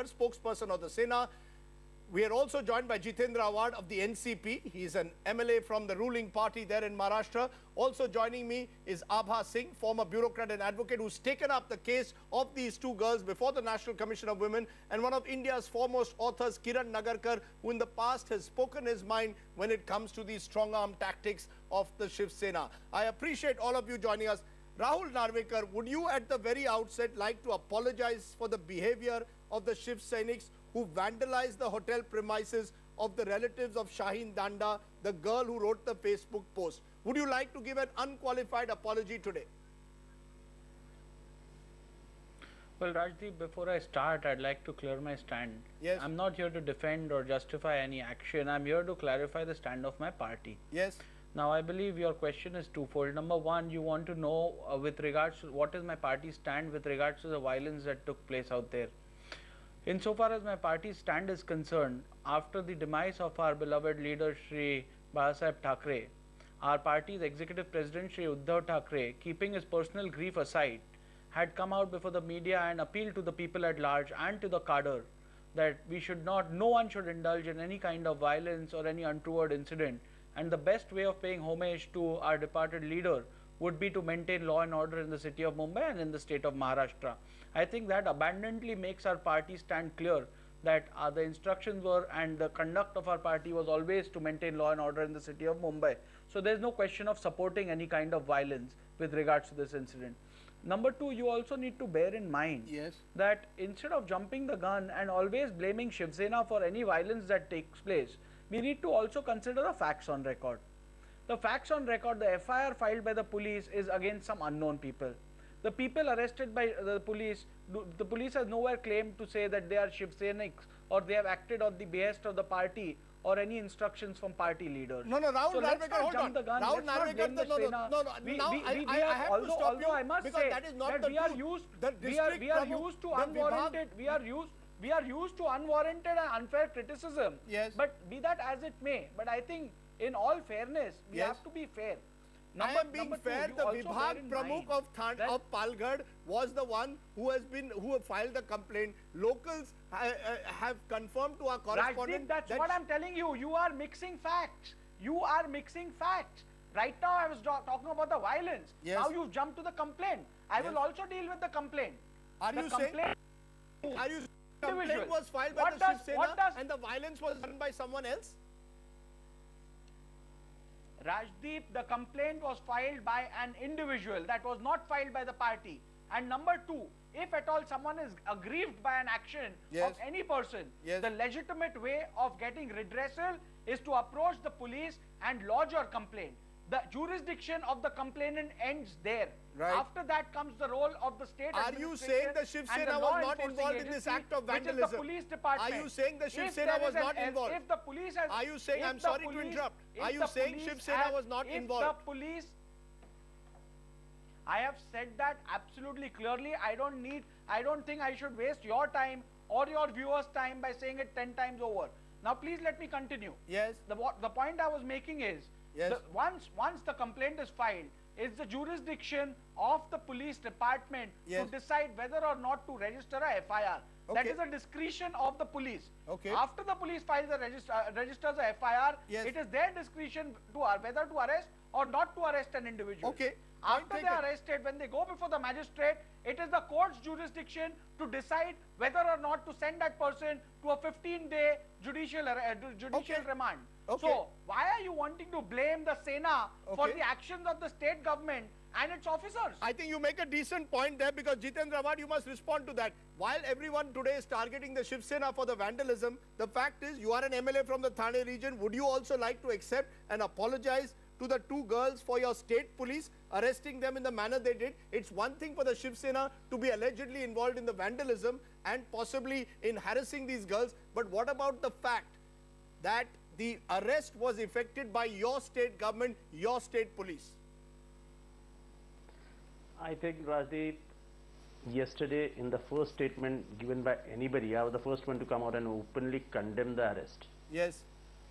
spokesperson of the Sena. We are also joined by Jitendra Awhad of the NCP. He is an MLA from the ruling party there in Maharashtra. Also joining me is Awhad Singh, former bureaucrat and advocate who's taken up the case of these two girls before the National Commission of Women, and one of India's foremost authors, Kiran Nagarkar, who in the past has spoken his mind when it comes to these strong-arm tactics of the Shiv Sena. I appreciate all of you joining us. Rahul Narvekar, would you at the very outset like to apologize for the behavior of the Shiv Sainiks who vandalized the hotel premises of the relatives of Shaheen Danda, the girl who wrote the Facebook post? Would you like to give an unqualified apology today? Well, Rajdeep, before I start, I'd like to clear my stand. Yes. I'm not here to defend or justify any action. I'm here to clarify the stand of my party. Yes. Now, I believe your question is twofold. Number one, you want to know with regards to what is my party's stand with regards to the violence that took place out there. Insofar as my party's stand is concerned, after the demise of our beloved leader Shri Babasaheb Thackeray, our party's executive president Shri Uddhav Thackeray, keeping his personal grief aside, had come out before the media and appealed to the people at large and to the cadre that no one should indulge in any kind of violence or any untoward incident, and the best way of paying homage to our departed leader would be to maintain law and order in the city of Mumbai and in the state of Maharashtra. I think that abundantly makes our party stand clear that the instructions were and the conduct of our party was always to maintain law and order in the city of Mumbai. So there's no question of supporting any kind of violence with regards to this incident. Number two, you also need to bear in mind that instead of jumping the gun and always blaming Shiv Sena for any violence that takes place, we need to also consider the facts on record. The facts on record, the FIR filed by the police is against some unknown people. The people arrested by the police has nowhere claimed to say that they are Shiv Seniks or they have acted on the behest of the party or any instructions from party leaders. No, Rahul so Narvekar, hold on. Rahul Narvekar, no. Now I have to stop you, I must because say that is not that the we are truth. used, we are used to unwarranted, we are used to unwarranted and unfair criticism. Yes. But be that as it may, but I think in all fairness, we have to be fair. I am being fair. The Vibhag Pramukh of Palghar was the one who filed the complaint. Locals have confirmed to our correspondent. Rajdeep, that's what I'm telling you. You are mixing facts. You are mixing facts. Right now, I was talking about the violence. Yes. Now you've jumped to the complaint. I will also deal with the complaint. Are you saying the complaint was filed by the Shiv Sena and the violence was done by someone else? Rajdeep, the complaint was filed by an individual that was not filed by the party. And number two, if at all someone is aggrieved by an action of any person, the legitimate way of getting redressal is to approach the police and lodge your complaint. The jurisdiction of the complainant ends there. Right. After that comes the role of the state Are you saying the Shiv Sena was not involved in this act of vandalism? Which is the police department. Are you saying the Shiv Sena was not involved? If the police has... Are you saying, I'm sorry to interrupt, are you saying Shiv Sena was not involved? If the police... I have said that absolutely clearly. I don't think I should waste your time or your viewers' time by saying it 10 times over. Now please let me continue. Yes. The point I was making is, once the complaint is filed, it's the jurisdiction of the police department to decide whether or not to register a FIR. That is a discretion of the police. After the police files registers a FIR, it is their discretion to whether to arrest or not to arrest an individual. After they are arrested, when they go before the magistrate, it is the court's jurisdiction to decide whether or not to send that person to a 15-day judicial remand. So, why are you wanting to blame the Sena for the actions of the state government and its officers? I think you make a decent point there, because Jitendra Awhad, you must respond to that. While everyone today is targeting the Shiv Sena for the vandalism, the fact is you are an MLA from the Thane region. Would you also like to accept and apologize to the two girls for your state police arresting them in the manner they did? It's one thing for the Shiv Sena to be allegedly involved in the vandalism and possibly in harassing these girls, but what about the fact that the arrest was effected by your state government, your state police? I think, Rajdeep, yesterday in the first statement given by anybody, I was the first one to come out and openly condemn the arrest. Yes.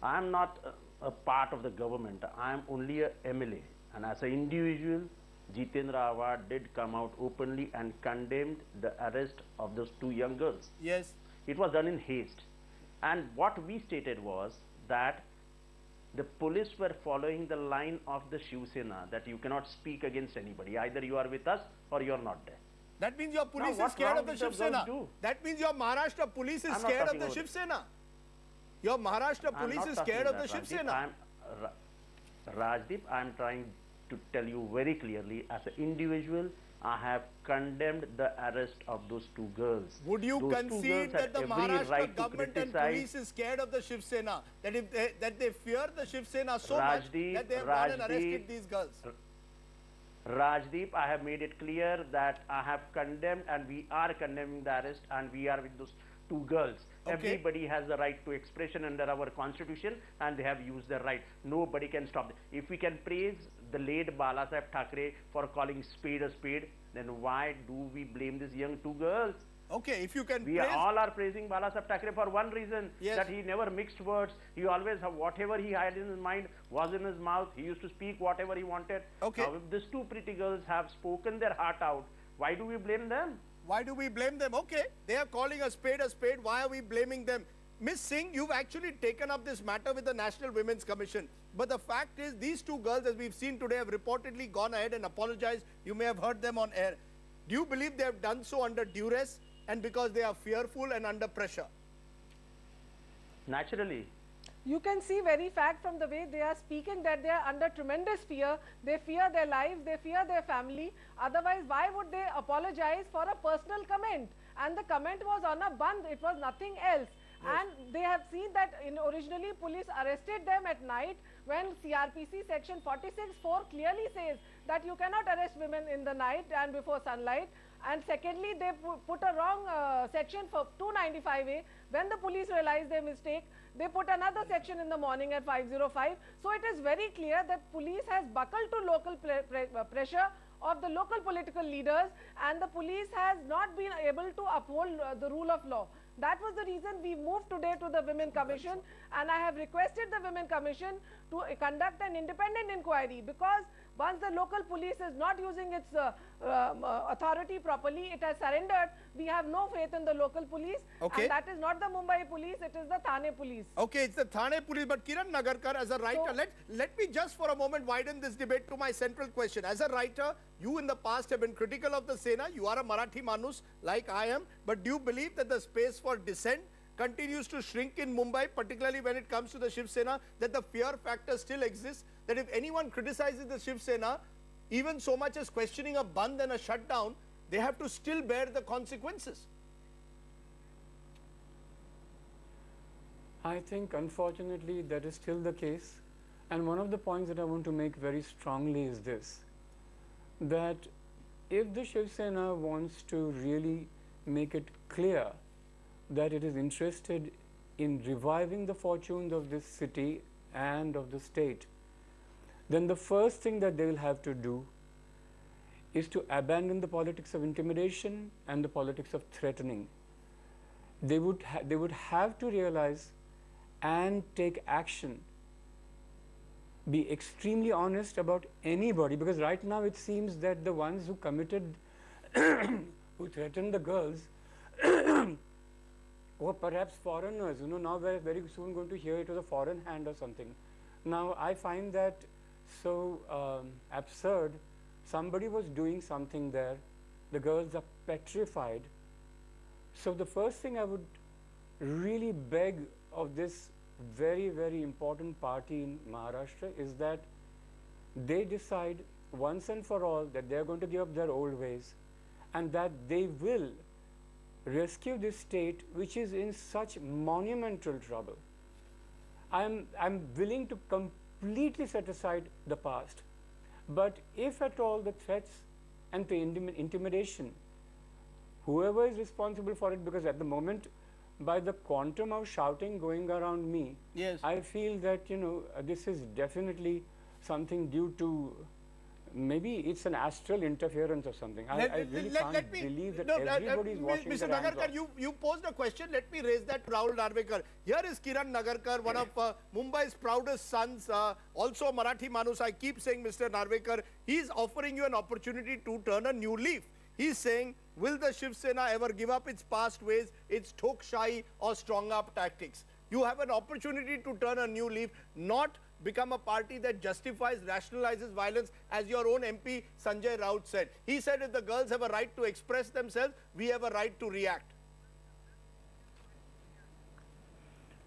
I am not a part of the government. I am only a MLA. And as an individual, Jitendra Awhad did come out openly and condemned the arrest of those two young girls. Yes. It was done in haste. And what we stated was that the police were following the line of the Shiv Sena, that you cannot speak against anybody. Either you are with us or you are not there. That means your police Now, is scared of the what's wrong Shiv with the Sena. girls That means your Maharashtra police is I'm not scared of talking the about Shiv it. Sena. Your Maharashtra I'm police not is talking scared of that, the Shiv Rajdeep. Sena. Rajdeep, I am trying to tell you very clearly, as an individual, I have condemned the arrest of those two girls. Would you Those two concede girls that had the every Maharashtra right to government and criticize- police is scared of the Shiv Sena? That they fear the Shiv Sena so much Rajdeep, that they have gone and Rajdeep, arrested these girls? Rajdeep, I have made it clear that I have condemned and we are condemning the arrest, and we are with those two girls. Okay. Everybody has the right to expression under our constitution, and they have used their right. Nobody can stop them. If we can praise the late Balasaheb Thackeray for calling spade a spade, then why do we blame these young two girls? Okay, if you can We all are praising Balasaheb Thackeray for one reason, Yes. that he never mixed words. He always, whatever he had in his mind was in his mouth. He used to speak whatever he wanted. Okay. Now, if these two pretty girls have spoken their heart out, why do we blame them? Why do we blame them? Okay, they are calling a spade. Why are we blaming them? Miss Singh, you've actually taken up this matter with the National Women's Commission. But the fact is, these two girls, as we've seen today, have reportedly gone ahead and apologized. You may have heard them on air. Do you believe they have done so under duress and because they are fearful and under pressure? Naturally. You can see very fact from the way they are speaking that they are under tremendous fear. They fear their lives, they fear their family. Otherwise, why would they apologize for a personal comment? And the comment was on a band, it was nothing else. Yes. And they have seen that originally police arrested them at night, when CRPC section 46(4) clearly says that you cannot arrest women in the night and before sunlight. And secondly, they put a wrong section for 295A. When the police realized their mistake, they put another section in the morning at 505. So it is very clear that police has buckled to local pressure of the local political leaders, and the police has not been able to uphold the rule of law. That was the reason we moved today to the Women Commission, and I have requested the Women Commission to conduct an independent inquiry, because once the local police is not using its authority properly, it has surrendered. We have no faith in the local police, okay. And that is not the Mumbai police, it is the Thane police. Okay, it's the Thane police, but Kiran Nagarkar, as a writer, So, let me just for a moment widen this debate to my central question. As a writer, you in the past have been critical of the Sena. You are a Marathi Manus like I am, but do you believe that the space for dissent continues to shrink in Mumbai, particularly when it comes to the Shiv Sena, that the fear factor still exists, that if anyone criticizes the Shiv Sena, even so much as questioning a band and a shutdown, they have to still bear the consequences? I think unfortunately that is still the case, and one of the points that I want to make very strongly is this, that if the Shiv Sena wants to really make it clear that it is interested in reviving the fortunes of this city and of the state, then the first thing that they will have to do is to abandon the politics of intimidation and the politics of threatening. They would have to realize and take action, be extremely honest about anybody, because right now it seems that the ones who committed, who threatened the girls were perhaps foreigners. You know, now we're very soon going to hear it was a foreign hand or something. Now I find that so absurd. Somebody was doing something there, the girls are petrified. So the first thing I would really beg of this very, very important party in Maharashtra is that they decide once and for all that they are going to give up their old ways, and that they will rescue this state which is in such monumental trouble. I'm willing to completely set aside the past, but if at all the threats and the intimidation, whoever is responsible for it, because at the moment, by the quantum of shouting going around me, yes, I feel that, you know, this is definitely something due to, maybe it's an astral interference or something. I really can't believe that everybody is washing Mr. their hands Nagarkar, off. you posed a question. Let me raise that to Rahul Narvekar. Here is Kiran Nagarkar, one of Mumbai's proudest sons, also a Marathi Manus. I keep saying, Mr. Narvekar, he's offering you an opportunity to turn a new leaf. He's saying, will the Shiv Sena ever give up its past ways, its Tokshahi or strong-up tactics? You have an opportunity to turn a new leaf, not become a party that justifies, rationalizes violence, as your own MP Sanjay Raut said. He said if the girls have a right to express themselves, we have a right to react.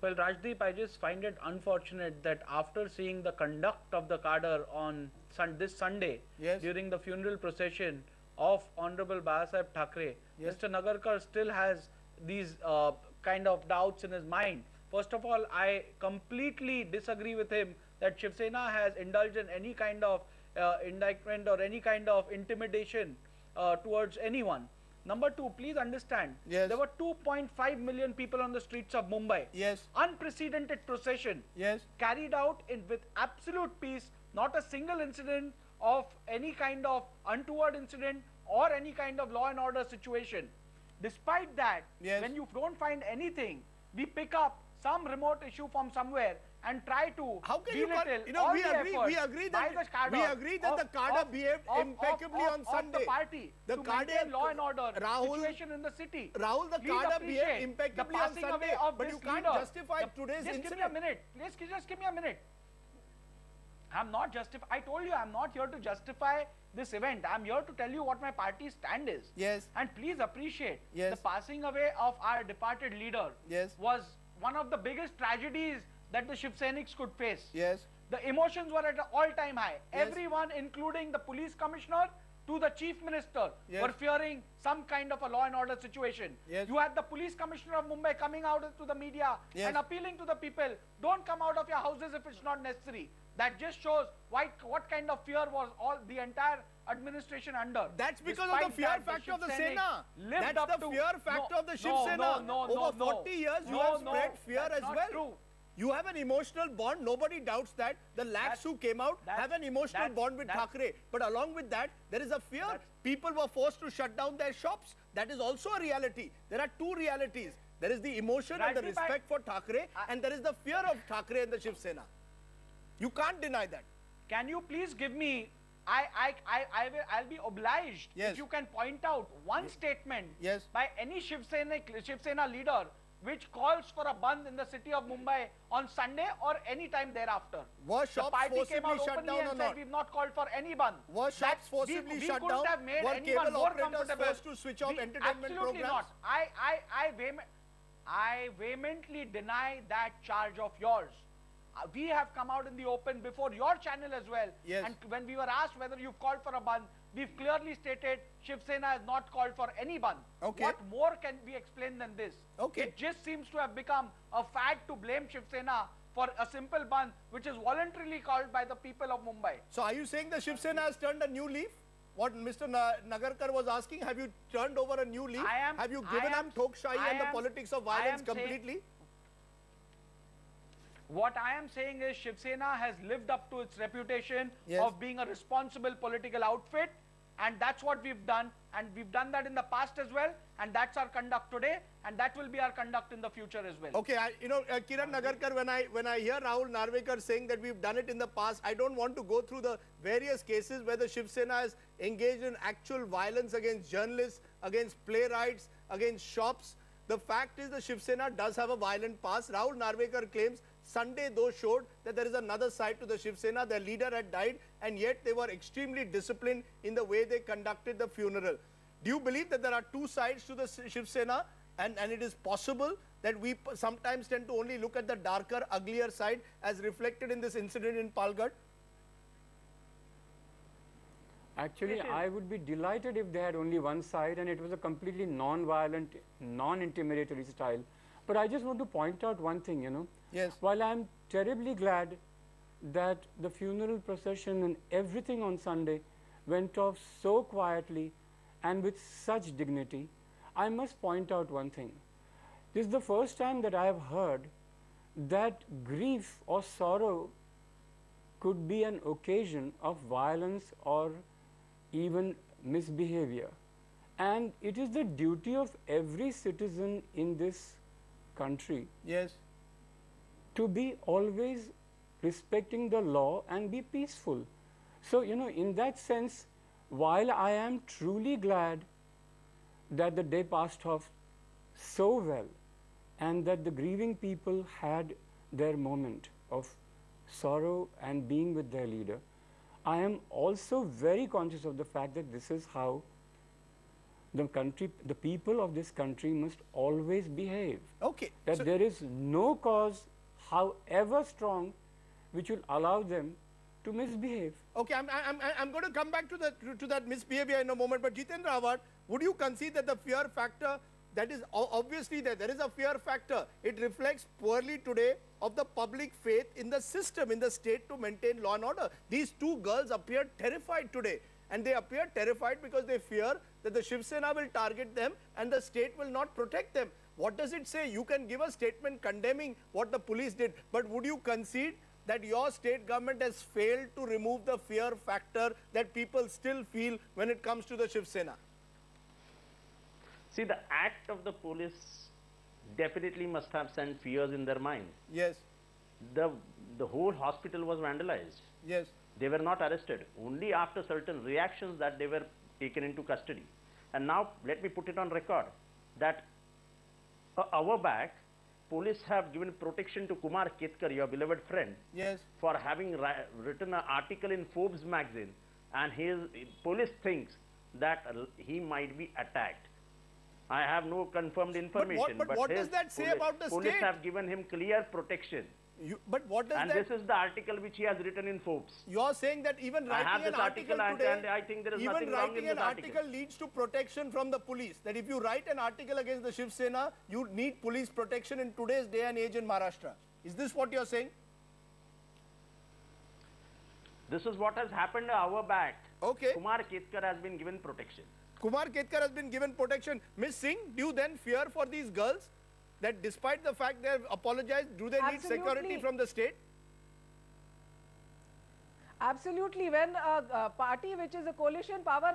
Well, Rajdeep, I just find it unfortunate that after seeing the conduct of the cadre on this Sunday, Yes. during the funeral procession of Honorable Babasaheb Thackeray, Yes. Mr. Nagarkar still has these kind of doubts in his mind. First of all, I completely disagree with him that Shiv Sena has indulged in any kind of indictment or any kind of intimidation towards anyone. Number two, please understand, Yes. there were 2.5 million people on the streets of Mumbai. Yes. Unprecedented procession. Yes. Carried out with absolute peace, not a single incident of any kind of untoward incident or any kind of law and order situation. Despite that, Yes. when you don't find anything, we pick up some remote issue from somewhere and try to How can you belittle know, all we the agree by the that cadre the cadre behaved impeccably on of Sunday. the party The to cadre- maintain law and order Rahul- situation in the city. Rahul, the Please cadre appreciate behaved impeccably the on passing Sunday, away of but this you can't leader. justify today's Just incident. give me a minute. Please just give me a minute. I'm not I told you I'm not here to justify this event. I'm here to tell you what my party's stand is. Yes. And please appreciate Yes. the passing away of our departed leader Yes. was one of the biggest tragedies that the Shiv Sainiks could face. Yes. The emotions were at an all-time high. Yes. Everyone, including the police commissioner to the chief minister, Yes. were fearing some kind of a law and order situation. Yes. You had the police commissioner of Mumbai coming out to the media Yes. and appealing to the people, don't come out of your houses if it's not necessary. That just shows what kind of fear was all the entire administration under. That's because Despite of the fear that, factor Shiv of the Sainik Sena. lived That's up the to- fear factor of the Shiv no, Sena. no, Over 40 years, you have spread fear that's as not well. True. You have an emotional bond, nobody doubts that. The lakhs who came out have an emotional bond with Thackeray. But along with that, there is a fear. People were forced to shut down their shops. That is also a reality. There are two realities. There is the emotion and the Rajdeep, respect for Thackeray, and there is the fear of Thackeray and the Shiv Sena. You can't deny that. Can you please give me, I'll be obliged Yes. if you can point out one statement Yes. by any Shiv Sena leader which calls for a bandh in the city of Mumbai on Sunday or any time thereafter. Was The shops party came forcibly out shut openly down and or said not? we've not called for any bandh. Was That shops forcibly we shut couldn't down? have made Were anyone cable more operators comfortable. forced to switch off entertainment Absolutely programs? not. I vehemently deny that charge of yours. We have come out in the open before your channel as well. Yes. And when we were asked whether you've called for a bandh, we've clearly stated Shiv Sena has not called for any bandh. Okay. What more can be explained than this? Okay. It just seems to have become a fad to blame Shiv Sena for a simple bandh which is voluntarily called by the people of Mumbai. So are you saying the Shiv Sena has turned a new leaf? What Mr. Nagarkar was asking, have you turned over a new leaf? Have you given up Tokshahi and the politics of violence completely? What I am saying is Shiv Sena has lived up to its reputation Yes. of being a responsible political outfit, and that's what we've done, and we've done that in the past as well, and that's our conduct today, and that will be our conduct in the future as well. Okay, Kiran Nagarkar, when I hear Rahul Narvekar saying that we've done it in the past, I don't want to go through the various cases where the Shiv Sena has engaged in actual violence against journalists, against playwrights, against shops. The fact is the Shiv Sena does have a violent past. Rahul Narvekar claims Sunday those showed that there is another side to the Shiv Sena. Their leader had died and yet they were extremely disciplined in the way they conducted the funeral. Do you believe that there are two sides to the Shiv Sena and it is possible that we sometimes tend to only look at the darker, uglier side as reflected in this incident in Palghat? Actually, I would be delighted if they had only one side and it was a completely non-violent, non-intimidatory style. But I just want to point out one thing, you know. Yes. While I'm terribly glad that the funeral procession and everything on Sunday went off so quietly and with such dignity, I must point out one thing. This is the first time that I have heard that grief or sorrow could be an occasion of violence or even misbehavior. And it is the duty of every citizen in this country Yes. to be always respecting the law and be peaceful. So, you know, in that sense, while I am truly glad that the day passed off so well and that the grieving people had their moment of sorrow and being with their leader, I am also very conscious of the fact that this is how the country, the people of this country must always behave. Okay. That So there is no cause, however strong, which will allow them to misbehave. okay, I'm going to come back to that misbehavior in a moment. But Jitendra Awhad, would you concede that the fear factor, that is obviously there is a fear factor. It reflects poorly today of the public faith in the system, in the state to maintain law and order. These two girls appear terrified today. And they appear terrified because they fear that the Shiv Sena will target them and the state will not protect them. What does it say? You can give a statement condemning what the police did, but would you concede that your state government has failed to remove the fear factor that people still feel when it comes to the Shiv Sena? See, the act of the police definitely must have sent fears in their mind. Yes, The whole hospital was vandalized. yes. They were not arrested. Only after certain reactions that they were taken into custody. And now, let me put it on record that an hour back, police have given protection to Kumar Ketkar, your beloved friend, Yes. for having written an article in Forbes magazine, and police thinks that he might be attacked. I have no confirmed information. But what does that say about the police state? have given him clear protection. But what does And that... this is the article which he has written in Forbes. You're saying that even I have writing an this article article today, and I think there is even nothing wrong in writing this an article article. leads to protection from the police. That if you write an article against the Shiv Sena, you need police protection in today's day and age in Maharashtra. Is this what you're saying? This is what has happened an hour back. Okay. Kumar Ketkar has been given protection. Kumar Ketkar has been given protection. Ms. Singh, do you then fear for these girls that despite the fact they have apologized, do they need security Absolutely. from the state? Absolutely. When a party which is a coalition power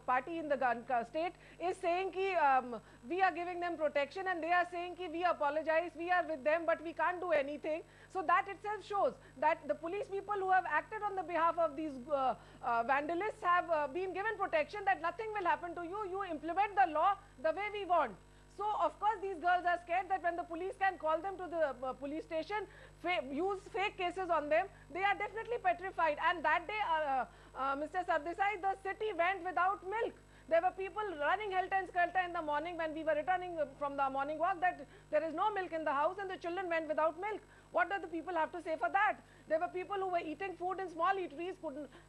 party in the state is saying ki, we are giving them protection and they are saying ki, we apologize, we are with them, but we can't do anything. So that itself shows that the police people who have acted on the behalf of these vandalists have been given protection, that nothing will happen to you. You implement the law the way we want. So, of course, these girls are scared that when the police can call them to the police station, use fake cases on them, they are definitely petrified. And that day, Mr. Sardesai, the city went without milk. There were people running helter and skelter in the morning when we were returning from the morning walk that there is no milk in the house and the children went without milk. What do the people have to say for that? There were people who were eating food in small eateries,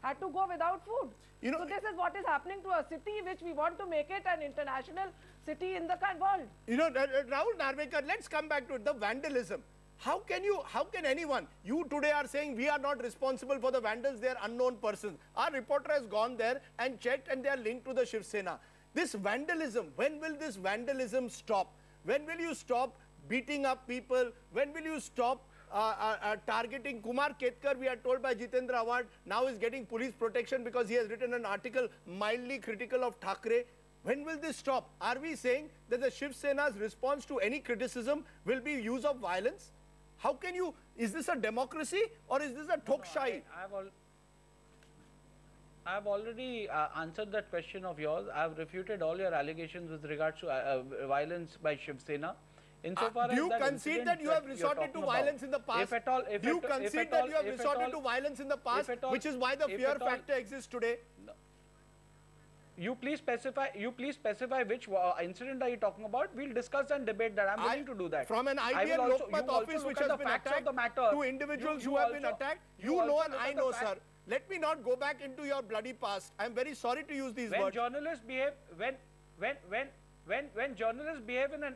had to go without food. You know, so this is what is happening to a city which we want to make it an international city in the world. You know, Rahul Narvekar, let's come back to it, the vandalism. How can anyone, you today are saying we are not responsible for the vandals, they are unknown persons. Our reporter has gone there and checked and they are linked to the Shiv Sena. This vandalism, when will this vandalism stop? When will you stop beating up people? When will you stop targeting Kumar Ketkar? We are told by Jitendra Awhad now is getting police protection because he has written an article mildly critical of Thackeray. When will this stop? Are we saying that the Shiv Sena's response to any criticism will be use of violence? How can you, is this a democracy or is this a Tokshahi? I have already answered that question of yours. I have refuted all your allegations with regards to violence by Shiv Sena. Insofar Do you as that concede incident that you have you're resorted to talking violence about, in the past? If at all, Do you concede that you have resorted to violence in the past, which is why the fear factor exists today? You please specify which incident are you talking about. We'll discuss and debate that. I'm willing to do that. From an IBM Lokmat office which has been attacked to individuals who have been attacked, you know and I know, sir. Let me not go back into your bloody past. I'm very sorry to use these words. When journalists behave, when journalists behave in an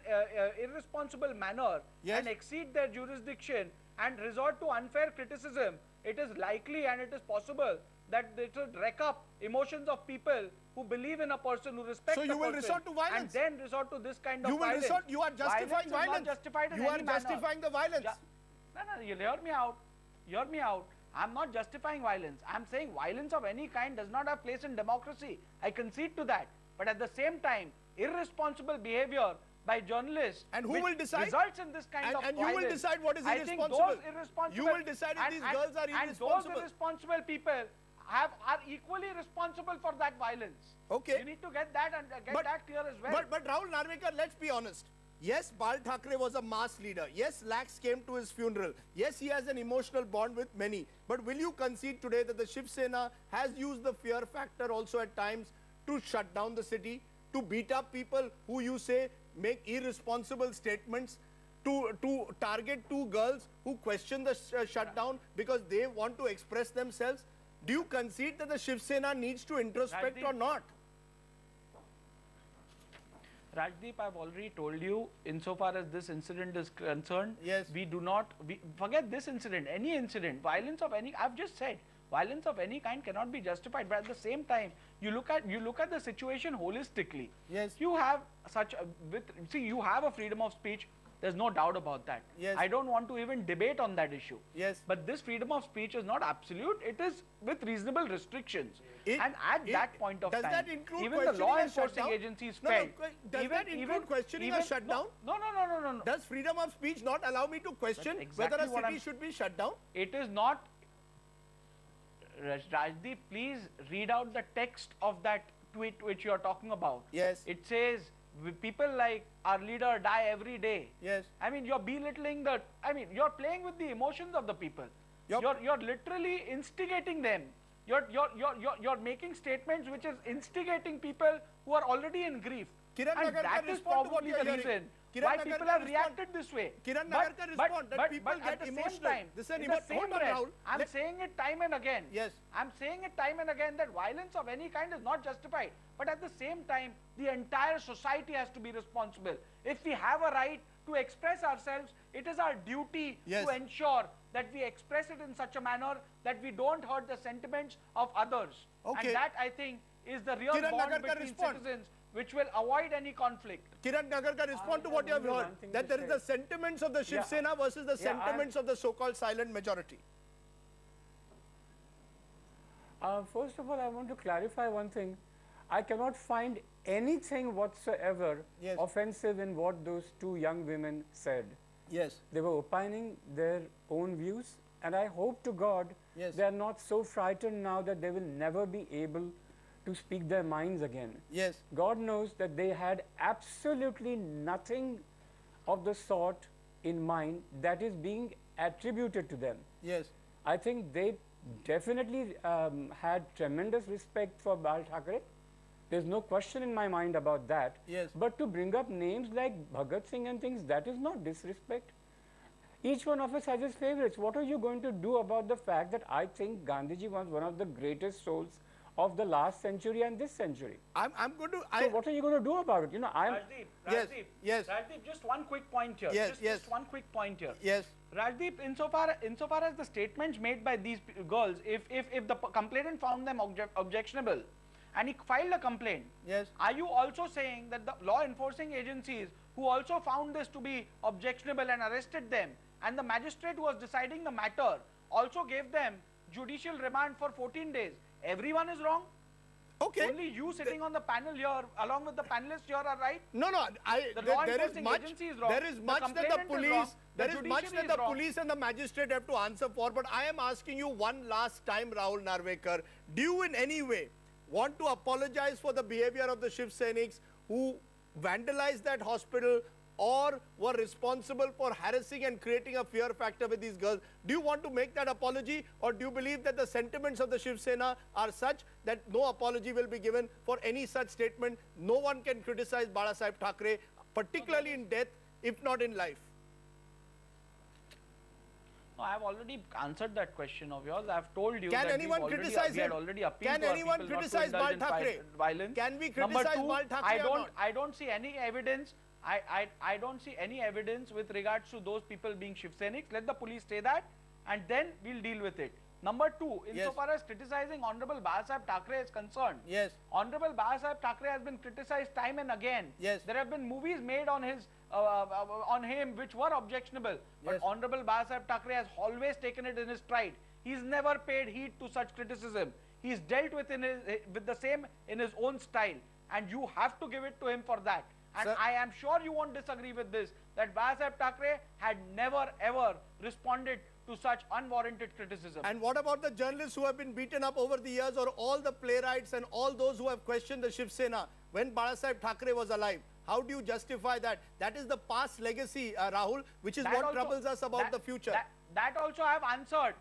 irresponsible manner and exceed their jurisdiction and resort to unfair criticism, it is likely and it is possible that it will wreck up emotions of people who believe in a person, who respect So a you will person, resort to violence. and then resort to this kind of You will violence. resort, you are justifying violence. Is not justified in You are any manner. justifying the violence. No, you hear me out. Hear me out. I'm not justifying violence. I'm saying violence of any kind does not have place in democracy. I concede to that. But at the same time, irresponsible behavior by journalists And who will decide? results in this kind of And violence. you will decide what is I think irresponsible. those irresponsible You will decide if these girls are and irresponsible. those irresponsible people, are equally responsible for that violence. Okay. You need to get that and get that clear as well. But Rahul Narvekar, let's be honest. Yes, Bal Thackeray was a mass leader. Yes, lakhs came to his funeral. Yes, he has an emotional bond with many. But will you concede today that the Shiv Sena has used the fear factor also at times to shut down the city, to beat up people who you say make irresponsible statements, to target two girls who question the shutdown because they want to express themselves? Do you concede that the Shiv Sena needs to introspect or not? Rajdeep, I've already told you, insofar as this incident is concerned, yes, we do not, forget this incident, any incident, violence of any, I've just said, violence of any kind cannot be justified. But at the same time, you look at the situation holistically. Yes. You have you have a freedom of speech. There's no doubt about that. Yes. I don't want to even debate on that issue. Yes. But this freedom of speech is not absolute. It is with reasonable restrictions. And at that point of time, that include even the law enforcing agencies felt. Does that include questioning a shutdown? No. Does freedom of speech not allow me to question whether a city should be shut down? It is not. Rajdeep, please read out the text of that tweet which you are talking about. Yes. It says, people like our leader die every day. Yes. I mean, you're belittling you're playing with the emotions of the people. You're literally instigating them. You're making statements which is instigating people who are already in grief. Kiran And that is probably the reason why people have reacted this way. Kiran Nagarkar respond that people get emotional. I'm saying it time and again. Yes. I'm saying it time and again that violence of any kind is not justified. But at the same time, the entire society has to be responsible. If we have a right to express ourselves, it is our duty to ensure that we express it in such a manner that we don't hurt the sentiments of others. Okay. And that, I think, is the real bond between citizens, which will avoid any conflict. Kiran Nagarkar, respond to what you have heard, that there is the sentiments of the Shiv Sena versus the sentiments of the so-called silent majority. First of all, I want to clarify one thing. I cannot find anything whatsoever offensive in what those two young women said. Yes. They were opining their own views, and I hope to God they are not so frightened now that they will never be able to speak their minds again. Yes. God knows that they had absolutely nothing of the sort in mind that is being attributed to them. Yes. I think they definitely had tremendous respect for Bal Thackeray. There's no question in my mind about that. Yes. But to bring up names like Bhagat Singh and things, that is not disrespect. Each one of us has his favorites. What are you going to do about the fact that I think Gandhiji was one of the greatest souls of the last century and this century? I'm going to... So what are you going to do about it? You know, Rajdeep, just one quick point here. Just one quick point here. Yes. Rajdeep, insofar as the statements made by these girls, if the complainant found them objectionable, and he filed a complaint. Yes. Are you also saying that the law enforcing agencies who also found this to be objectionable and arrested them, and the magistrate who was deciding the matter also gave them judicial remand for 14 days? Everyone is wrong? Okay. Only you sitting on the panel here, along with the panelists here, are right? No. There is much that the police and the magistrate have to answer for. But I am asking you one last time, Rahul Narvekar, do you in any way want to apologize for the behavior of the Shiv Sainiks who vandalized that hospital or were responsible for harassing and creating a fear factor with these girls? Do you want to make that apology, or do you believe that the sentiments of the Shiv Sena are such that no apology will be given for any such statement? No one can criticize Balasaheb Thackeray, particularly in death, if not in life. No, I have already answered that question of yours. I have told you that we had already appealed Can anyone criticize Bal Thackeray? Violence. Can we criticize Bal Thackeray or not? I don't see any evidence. I don't see any evidence with regards to those people being Shiv Sainiks. Let the police say that, and then we'll deal with it. Number two, insofar as criticizing Honorable Balasaheb Thackeray is concerned, Honorable Balasaheb Thackeray has been criticized time and again. There have been movies made on his on him which were objectionable, but Honorable Balasaheb Thackeray has always taken it in his stride. He's never paid heed to such criticism. He's dealt with the same in his own style, and you have to give it to him for that. And I am sure you won't disagree with this, that Balasaheb Thackeray had never ever responded to such unwarranted criticism. And what about the journalists who have been beaten up over the years, or all the playwrights and all those who have questioned the Shiv Sena when Balasaheb Thackeray was alive? How do you justify that? That is the past legacy, Rahul, which is That what also- troubles us about the future. That also I have answered.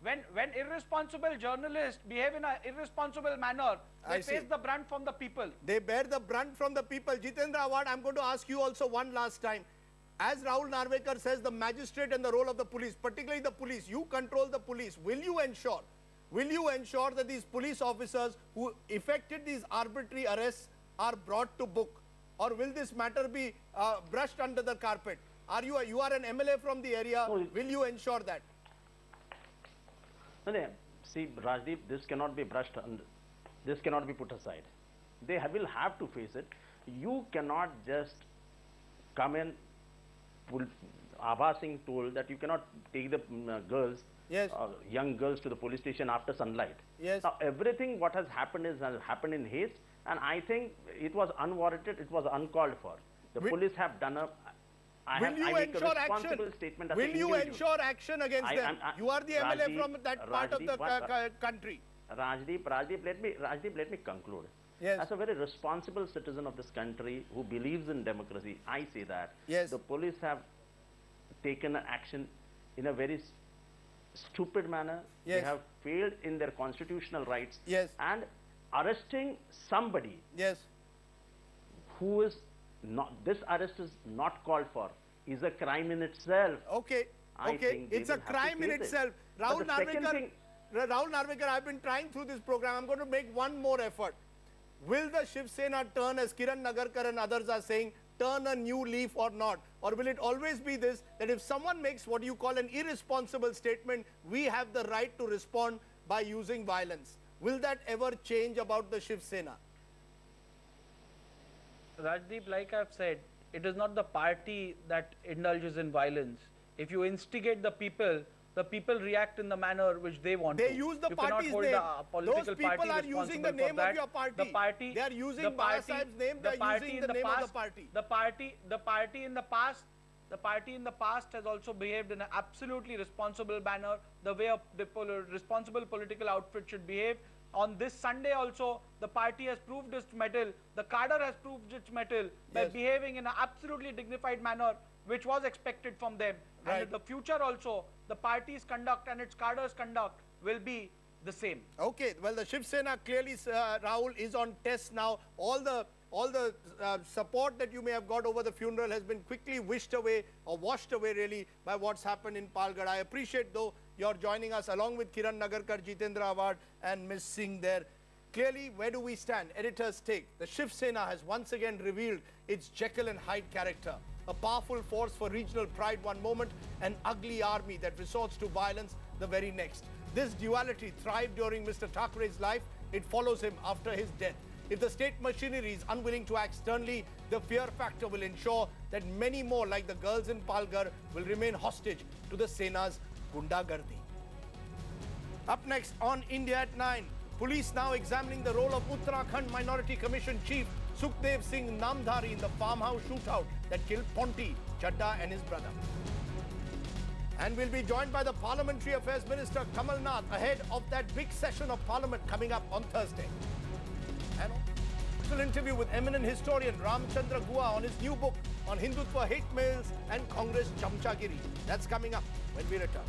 When irresponsible journalists behave in an irresponsible manner, they face the brunt from the people. They bear the brunt from the people. Jitendra Awhad, I'm going to ask you also one last time. As Rahul Narvekar says, the magistrate and the role of the police, particularly the police, you control the police. Will you ensure that these police officers who effected these arbitrary arrests are brought to book? Or will this matter be brushed under the carpet? You are an MLA from the area. No, will you ensure that? No, see, Rajdeep, this cannot be brushed under, this cannot be put aside. They will have to face it. You cannot just come in. Abha Singh told that you cannot take the girls, young girls, to the police station after sunlight. Yes. Now, everything what has happened has happened in haste, and I think it was unwarranted, it was uncalled for. The police have done a... I make a responsible statement as Will an you individual. ensure action against them? You are the MLA from that part of the country. Rajdeep, let me conclude. Yes. As a very responsible citizen of this country who believes in democracy, I say that the police have taken action in a very stupid manner. They have failed in their constitutional rights. And arresting somebody who is not, this arrest is not called for, is a crime in itself. Okay, it's a crime in itself. Rahul Narvekar, I've been trying through this program. I'm going to make one more effort. Will the Shiv Sena turn, as Kiran Nagarkar and others are saying, turn a new leaf or not? Or will it always be this, that if someone makes what you call an irresponsible statement, we have the right to respond by using violence? Will that ever change about the Shiv Sena? Rajdeep, like I've said, it is not the party that indulges in violence. If you instigate the people react in the manner which they want to. They use the party's name. Those people are using the name of your party. They are using Balahsaheb's name. They are using the name of the party. The party in the past has also behaved in an absolutely responsible manner, the way the responsible political outfit should behave. On this Sunday also, the party has proved its mettle. The cadre has proved its mettle by behaving in an absolutely dignified manner, which was expected from them. And in the future also, the party's conduct and its cadre's conduct will be the same. Okay, well, the Shiv Sena clearly, Rahul, is on test now. All the support that you may have got over the funeral has been quickly wished away, or washed away really, by what's happened in Palghat. I appreciate, though, you're joining us along with Kiran Nagarkar, Jitendra Awhad and Ms. Singh there. Clearly, where do we stand? Editor's take. The Shiv Sena has once again revealed its Jekyll and Hyde character. A powerful force for regional pride one moment, an ugly army that resorts to violence the very next. This duality thrived during Mr. Thackeray's life. It follows him after his death. If the state machinery is unwilling to act sternly, the fear factor will ensure that many more, like the girls in Palghat, will remain hostage to the Sena's gundagardi. Up next on India at 9, police now examining the role of Uttarakhand Minority Commission Chief Sukhdev Singh Namdhari in the farmhouse shootout that killed Ponti, Chadda and his brother. And we'll be joined by the Parliamentary Affairs Minister Kamal Nath ahead of that big session of Parliament coming up on Thursday. And an interview with eminent historian Ramchandra Gua on his new book on Hindutva hate mails and Congress chamchagiri. That's coming up when we return.